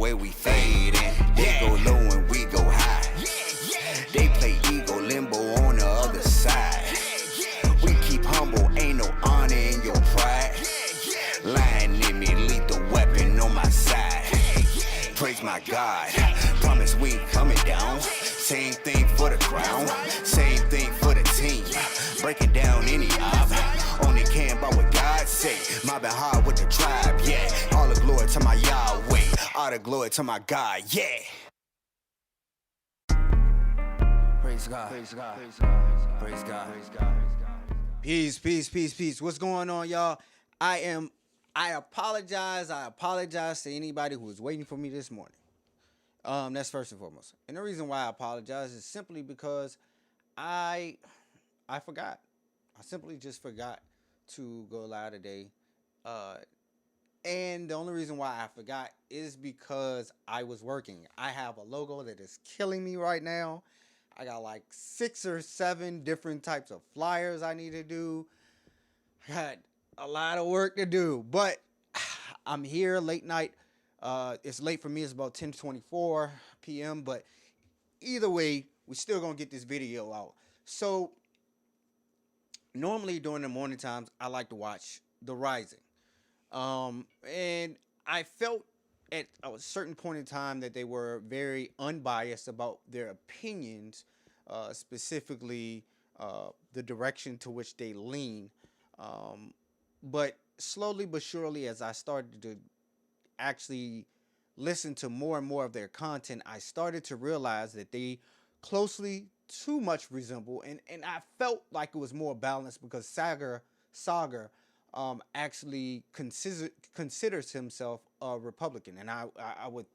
way we fade in. They go low and we go high. They play ego limbo on the other side. We keep humble, ain't no honor in your pride. Lying in me, lethal weapon on my side. Praise my God, promise we ain't coming down. Same thing for the crown, same thing for the team. Breaking down any op, only can about what God say. Mobbing hard with the tribe, yeah. All the glory to my Yahweh, all the glory to my God, yeah. Praise God, praise God, praise God, praise God, praise God. Peace, peace, peace, peace. What's going on, y'all? I apologize to anybody who was waiting for me this morning. That's first and foremost. And the reason why I apologize is simply because I forgot. I simply just forgot to go live today. And the only reason why I forgot is because I was working. I have a logo that is killing me right now. I got like 6 or 7 different types of flyers I need to do. I got a lot of work to do, but I'm here late night. It's late for me. It's about 10:24 p.m. But either way, we still gonna get this video out. So normally during the morning times, I like to watch The Rising. And I felt at a certain point in time that they were very unbiased about their opinions, specifically the direction to which they lean. But slowly but surely, as I started to actually listen to more and more of their content, I started to realize that they closely too much resemble, and I felt like it was more balanced because Sagar actually considers himself a Republican, and I would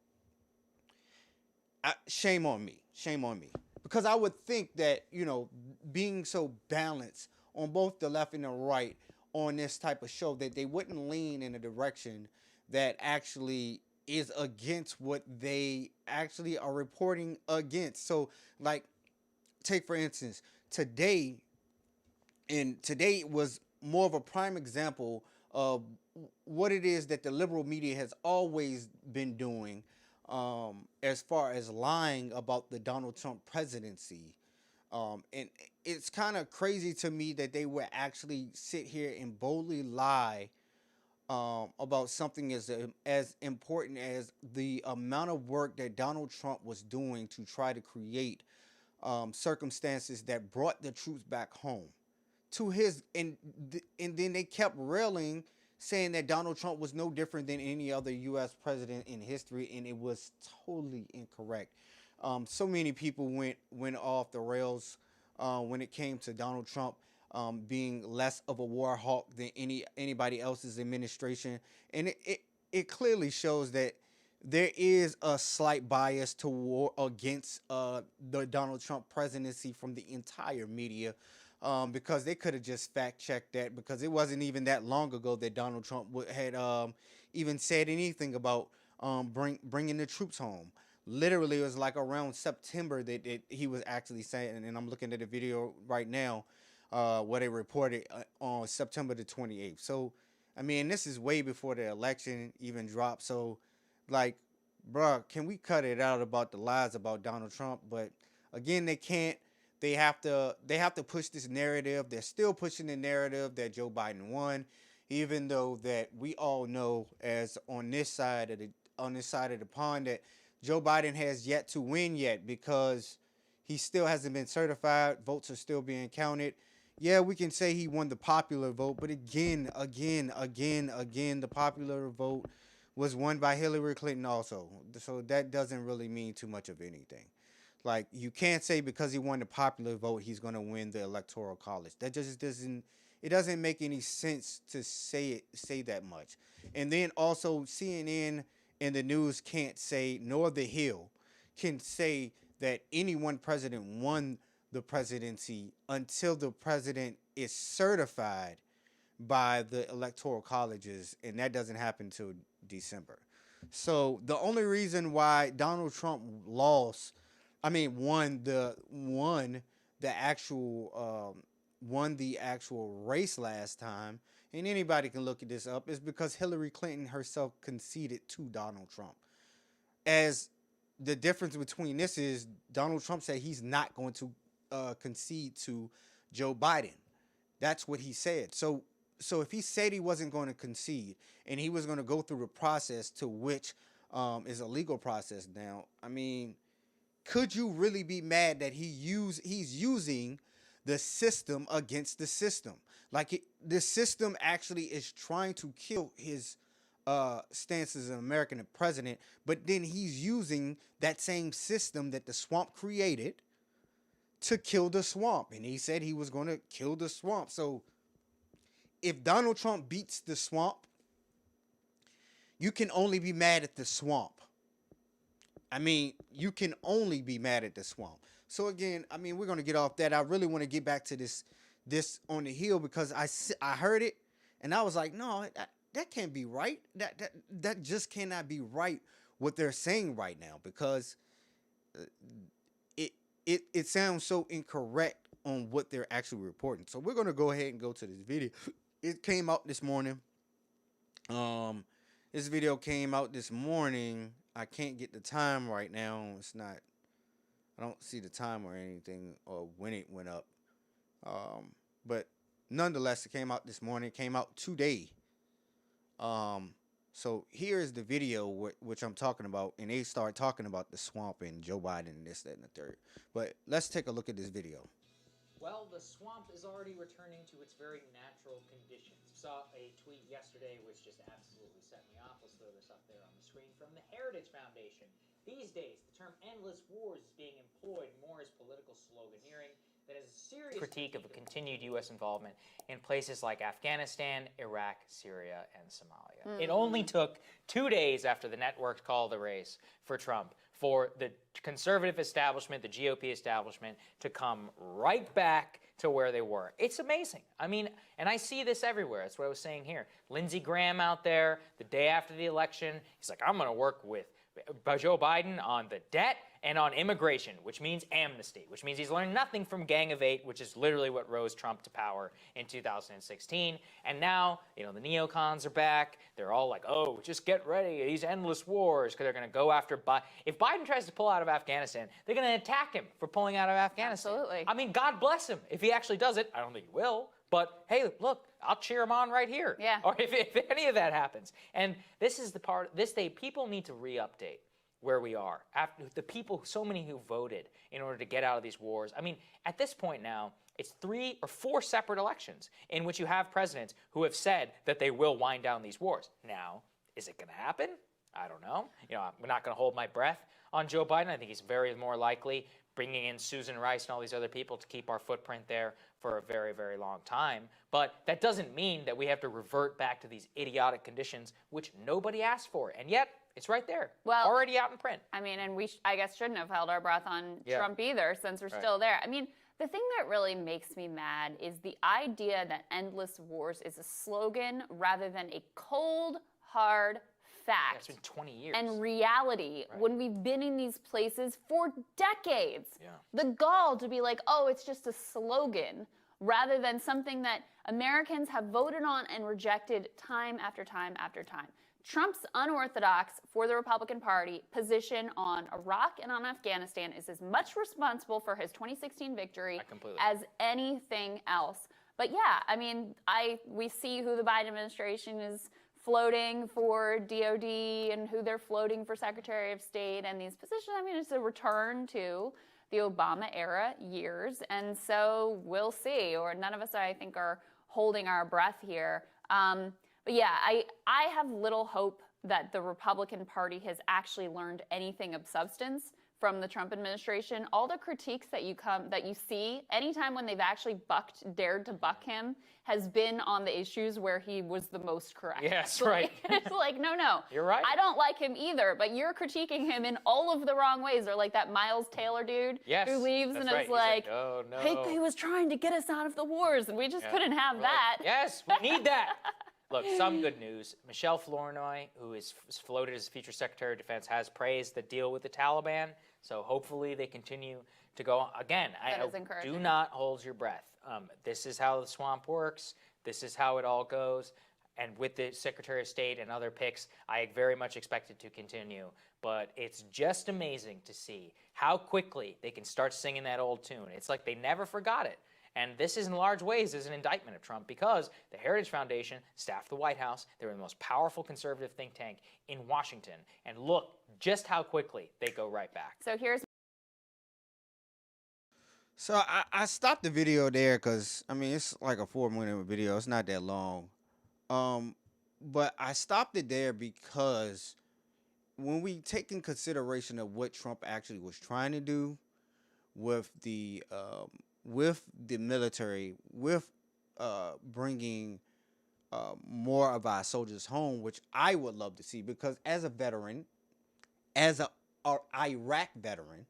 shame on me, because I would think that being so balanced on both the left and the right on this type of show that they wouldn't lean in a direction that actually is against what they actually are reporting against. So, like, take for instance today, and today was more of a prime example of what it is that the liberal media has always been doing, as far as lying about the Donald Trump presidency. And it's kind of crazy to me that they would actually sit here and boldly lie about something as important as the amount of work that Donald Trump was doing to try to create circumstances that brought the troops back home to his, and then they kept railing, saying that Donald Trump was no different than any other U.S. president in history, and it was totally incorrect. So many people went off the rails when it came to Donald Trump being less of a Warhawk than anybody else's administration, and it clearly shows that there is a slight bias against the Donald Trump presidency from the entire media, because they could have just fact checked that, because it wasn't even that long ago that Donald Trump had even said anything about bringing the troops home. Literally, it was like around September that he was actually saying, and I'm looking at a video right now where they reported on September the 28th. So, I mean, this is way before the election even dropped. So, like, bruh, can we cut it out about the lies about Donald Trump? But again, they can't. They have to push this narrative. They're still pushing the narrative that Joe Biden won, even though that we all know, as on this side of the pond, that Joe Biden has yet to win yet, because he still hasn't been certified. Votes are still being counted. Yeah, we can say he won the popular vote, but again, the popular vote was won by Hillary Clinton also. So that doesn't really mean too much of anything. Like, you can't say because he won the popular vote he's going to win the electoral college. That just doesn't make any sense to say that much. And then also CNN and the news can't say, nor the Hill can say, that any one president won the presidency until the president is certified by the electoral colleges, and that doesn't happen until December. So the only reason why Donald Trump won the actual race last time, and anybody can look at this up, is because Hillary Clinton herself conceded to Donald Trump. as the difference between this is Donald Trump said he's not going to concede to Joe Biden. That's what he said. So if he said he wasn't going to concede and he was going to go through the process to which is a legal process now, I mean, could you really be mad that he's using the system against the system? Like the system actually is trying to kill his stance as an American president, but then he's using that same system that the swamp created to kill the swamp. And he said he was going to kill the swamp. So if Donald Trump beats the swamp, you can only be mad at the swamp. I mean, you can only be mad at the swamp. So again, I mean, we're going to get off that. I really want to get back to this on the Hill, because I heard it and I was like, no, that can't be right. That just cannot be right what they're saying right now, because it sounds so incorrect on what they're actually reporting. So we're going to go ahead and go to this video. It came out this morning. This video came out this morning. I can't get the time right now. It's not, I don't see the time or anything or when it went up. But nonetheless, it came out this morning. It came out today. So here's the video which I'm talking about, and they start talking about the swamp and Joe Biden and this, that, and the third. But let's take a look at this video. Well, the swamp is already returning to its very natural conditions. Saw a tweet yesterday which just absolutely set me off. Let's throw this up there on the screen from the Heritage Foundation. These days, the term endless wars is being employed more as political sloganeering than as a serious critique of a continued U.S. involvement in places like Afghanistan, Iraq, Syria, and Somalia. It only took 2 days after the networks called the race for Trump for the conservative establishment, the GOP establishment, to come right back to where they were. It's amazing. I mean, and I see this everywhere. That's what I was saying here. Lindsey Graham out there, the day after the election, he's like, I'm going to work with Joe Biden on the debt and on immigration, which means amnesty, which means he's learned nothing from Gang of Eight, which is literally what rose Trump to power in 2016. And now, you know, the neocons are back. They're all like, oh, just get ready. These endless wars, because they're going to go after Biden. If Biden tries to pull out of Afghanistan, they're going to attack him for pulling out of Afghanistan. Absolutely. I mean, God bless him. If he actually does it, I don't think he will. But hey, look, I'll cheer him on right here. Yeah. Or if any of that happens. And this is the part, people need to re-update where we are. After the people, so many who voted in order to get out of these wars. I mean, at this point now, it's 3 or 4 separate elections in which you have presidents who have said that they will wind down these wars. Now, is it going to happen? I don't know. You know, we're not going to hold my breath on Joe Biden. I think he's very more likely bringing in Susan Rice and all these other people to keep our footprint there for a very, very long time. But that doesn't mean that we have to revert back to these idiotic conditions, which nobody asked for. And yet, it's right there, already out in print. I mean, and we, I guess, shouldn't have held our breath on Trump either, since we're Right. still there. I mean, the thing that really makes me mad is the idea that endless wars is a slogan rather than a cold, hard fact. It's been 20 years. And reality, when we've been in these places for decades. Yeah. The gall to be like, oh, it's just a slogan, rather than something that Americans have voted on and rejected time after time after time. Trump's unorthodox, for the Republican Party, position on Iraq and on Afghanistan is as much responsible for his 2016 victory as anything else. But yeah, I mean, we see who the Biden administration is floating for DOD and who they're floating for Secretary of State and these positions. I mean, it's a return to the Obama era years. And so we'll see, or none of us, I think, are holding our breath here. But yeah, I have little hope that the Republican Party has actually learned anything of substance from the Trump administration. All the critiques that you see anytime when they've actually dared to buck him has been on the issues where he was the most correct. Yes, like, right. It's like, no. You're right. I don't like him either, but you're critiquing him in all of the wrong ways. Or like that Miles Taylor dude who leaves and is like, oh, no. he was trying to get us out of the wars, and we just couldn't have that. Yes, we need that. Look, some good news. Michelle Flournoy, who is floated as future Secretary of Defense, has praised the deal with the Taliban. So hopefully they continue to go on. Again, do not hold your breath. This is how the swamp works. This is how it all goes. And with the Secretary of State and other picks, I very much expect it to continue. But it's just amazing to see how quickly they can start singing that old tune. It's like they never forgot it. And this is in large ways is an indictment of Trump because the Heritage Foundation staffed the White House. They were the most powerful conservative think tank in Washington. And look just how quickly they go right back. So here's. So I stopped the video there because, I mean, it's like a 4-minute video. It's not that long. But I stopped it there because when we take in consideration of what Trump actually was trying to do with the military, with bringing more of our soldiers home, which I would love to see, because as a veteran, as a Iraq veteran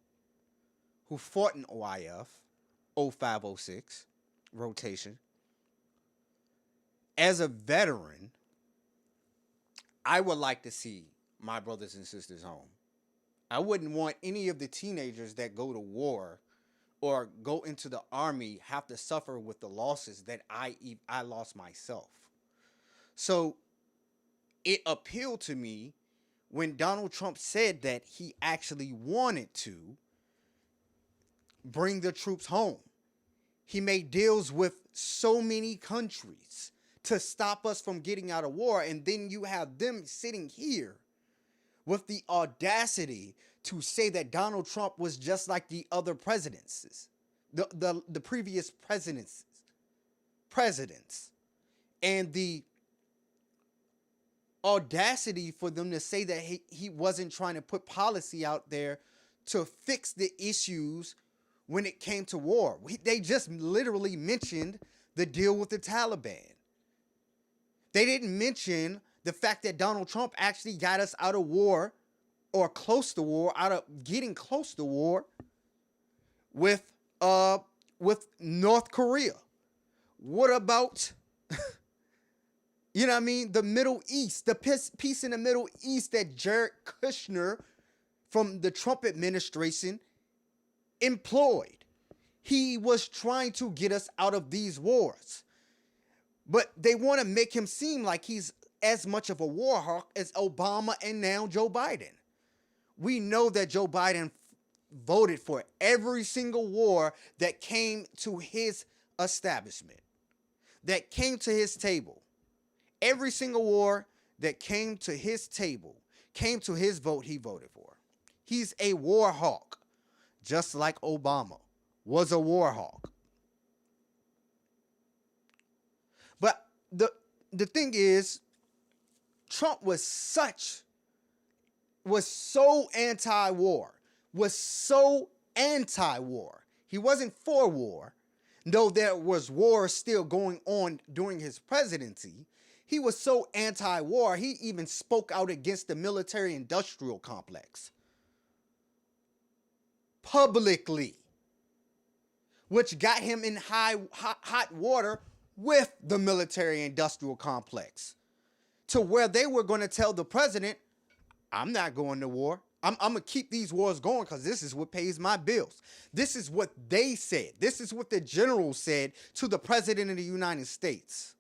who fought in OIF, 0506 rotation, as a veteran, I would like to see my brothers and sisters home. I wouldn't want any of the teenagers that go to war or go into the army have to suffer with the losses that I lost myself. So it appealed to me when Donald Trump said that he actually wanted to bring the troops home. He made deals with so many countries to stop us from getting out of war, and then you have them sitting here with the audacity to say that Donald Trump was just like the other presidents, the previous presidents, and the audacity for them to say that he wasn't trying to put policy out there to fix the issues when it came to war. They just literally mentioned the deal with the Taliban. They didn't mention the fact that Donald Trump actually got us out of war, or close to war, getting close to war with North Korea. What about, you know what I mean, the Middle East, the peace in the Middle East that Jared Kushner from the Trump administration employed? He was trying to get us out of these wars. But they want to make him seem like he's as much of a war hawk as Obama and now Joe Biden. We know that Joe Biden voted for every single war that came to his establishment, that came to his table. Every single war that came to his table, came to his vote, he voted for. He's a war hawk, just like Obama was a war hawk. But the thing is, Trump was so anti-war, He wasn't for war, though there was war still going on during his presidency. He was so anti-war, he even spoke out against the military-industrial complex publicly, which got him in hot water with the military-industrial complex, to where they were going to tell the president, I'm not going to war. I'm going to keep these wars going because this is what pays my bills. This is what they said. This is what the general said to the president of the United States,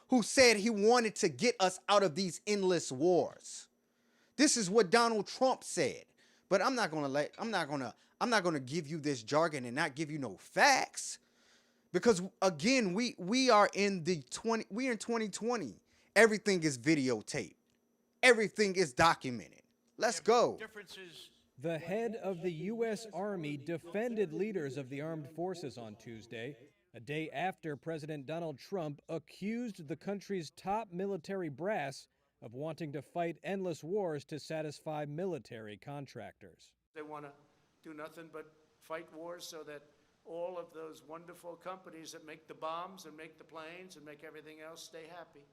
who said he wanted to get us out of these endless wars. This is what Donald Trump said. But I'm not going to give you this jargon and not give you no facts. Because again, we are in 2020. Everything is videotaped. Everything is documented. Let's go. The head of the U.S. Army defended leaders of the armed forces on Tuesday, a day after President Donald Trump accused the country's top military brass of wanting to fight endless wars to satisfy military contractors. They want to do nothing but fight wars so that all of those wonderful companies that make the bombs and make the planes and make everything else stay happy.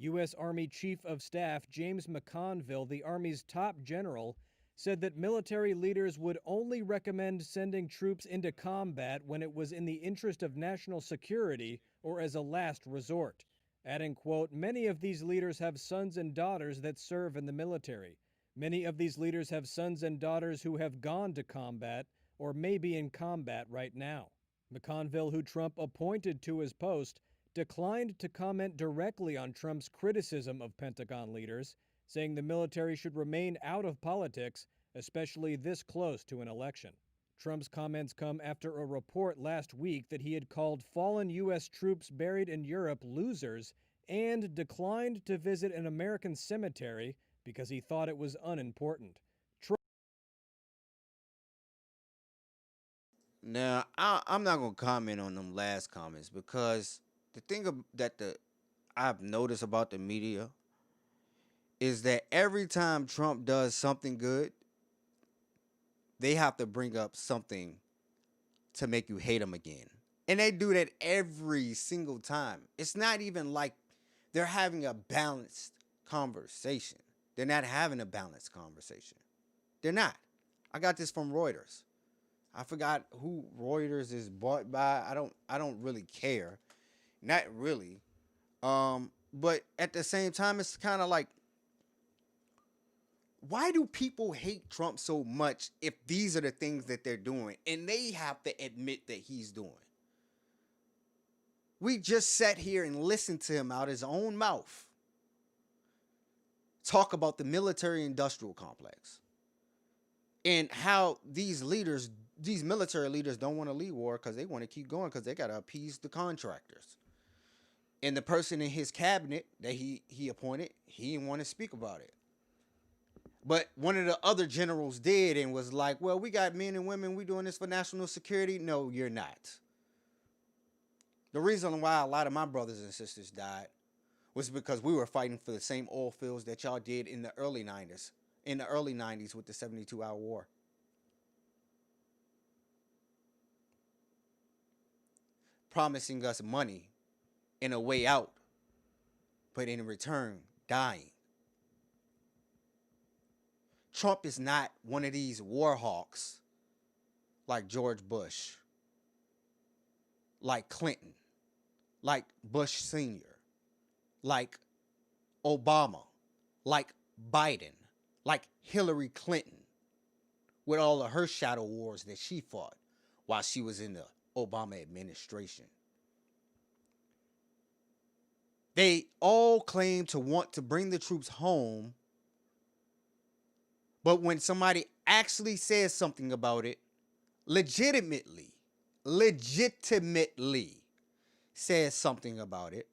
U.S. Army Chief of Staff James McConville, the Army's top general, said that military leaders would only recommend sending troops into combat when it was in the interest of national security or as a last resort, adding, quote, "Many of these leaders have sons and daughters that serve in the military. Many of these leaders have sons and daughters who have gone to combat or may be in combat right now." McConville, who Trump appointed to his post, declined to comment directly on Trump's criticism of Pentagon leaders, saying the military should remain out of politics, especially this close to an election. Trump's comments come after a report last week that he had called fallen U.S. troops buried in Europe losers and declined to visit an American cemetery because he thought it was unimportant. Now, I'm not gonna comment on them last comments because the thing I've noticed about the media is that every time Trump does something good, they have to bring up something to make you hate him again. And they do that every single time. It's not even like they're having a balanced conversation. They're not having a balanced conversation. They're not. I got this from Reuters. I forgot who Reuters is bought by. I don't really care. Not really. But at the same time, it's kind of like, why do people hate Trump so much if these are the things that they're doing and they have to admit that he's doing? We just sat here and listened to him out his own mouth talk about the military-industrial complex and how these military leaders don't want to leave war because they want to keep going because they got to appease the contractors. And the person in his cabinet that he appointed, he didn't want to speak about it. But one of the other generals did and was like, well, we got men and women. We doing this for national security. No, you're not. The reason why a lot of my brothers and sisters died was because we were fighting for the same oil fields that y'all did in the early 90s. In the early 90s with the 72-hour war. Promising us money and a way out, but in return, dying. Trump is not one of these Warhawks like George Bush, like Clinton, like Bush Sr., like Obama, like Biden, like Hillary Clinton, with all of her shadow wars that she fought while she was in the Obama administration. They all claim to want to bring the troops home, but when somebody actually says something about it, legitimately says something about it,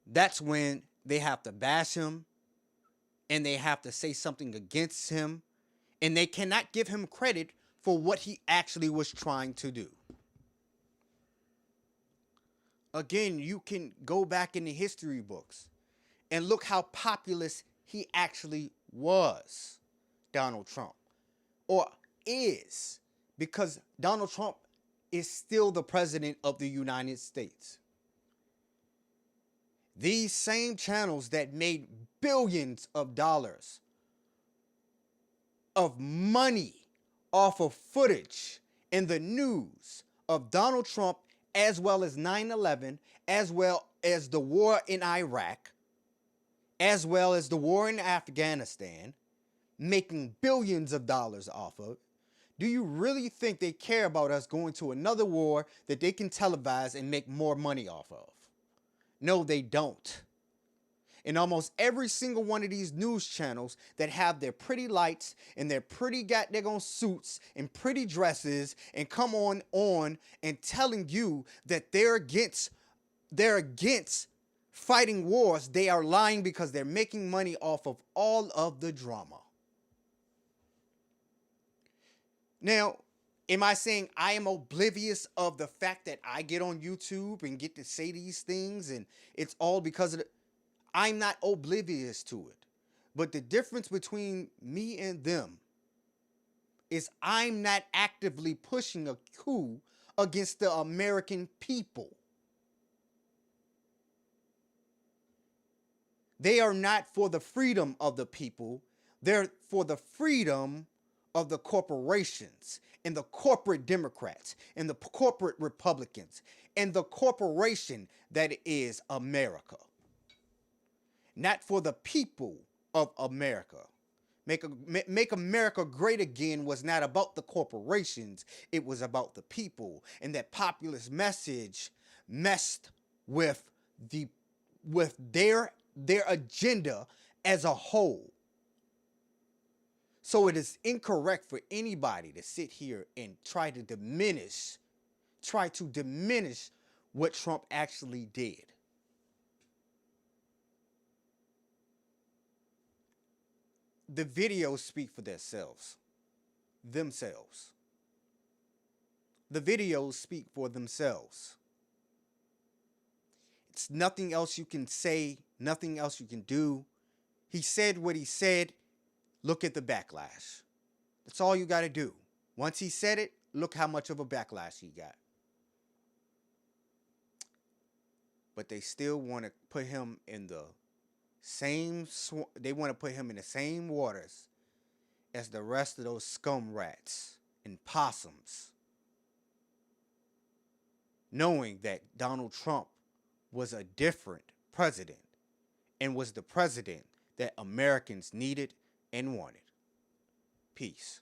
that's when they have to bash him and they have to say something against him, and they cannot give him credit for what he actually was trying to do. Again, you can go back in the history books and look how populist he actually was, Donald Trump, or is, because Donald Trump is still the president of the United States. These same channels that made billions of dollars of money off of footage in the news of Donald Trump, as well as 9/11, as well as the war in Iraq, as well as the war in Afghanistan, making billions of dollars off of. Do you really think they care about us going to another war that they can televise and make more money off of? No, they don't. In almost every single one of these news channels that have their pretty lights and their pretty goddamn suits and pretty dresses and come on and telling you that they're against fighting wars, they are lying because they're making money off of all of the drama. Now, am I saying I am oblivious of the fact that I get on YouTube and get to say these things and it's all because of I'm not oblivious to it. But the difference between me and them is I'm not actively pushing a coup against the American people. They are not for the freedom of the people. They're for the freedom of the corporations and the corporate Democrats and the corporate Republicans and the corporation that is America. Not for the people of America, Make America Great Again was not about the corporations. It was about the people. And that populist message messed with their agenda as a whole. So it is incorrect for anybody to sit here and try to diminish what Trump actually did. The videos speak for themselves. The videos speak for themselves. It's nothing else you can say, nothing else you can do. He said what he said. Look at the backlash. That's all you got to do. Once he said it, look how much of a backlash he got. But they still want to put him in the same waters as the rest of those scum rats and possums, knowing that Donald Trump was a different president and was the president that Americans needed and wanted. Peace.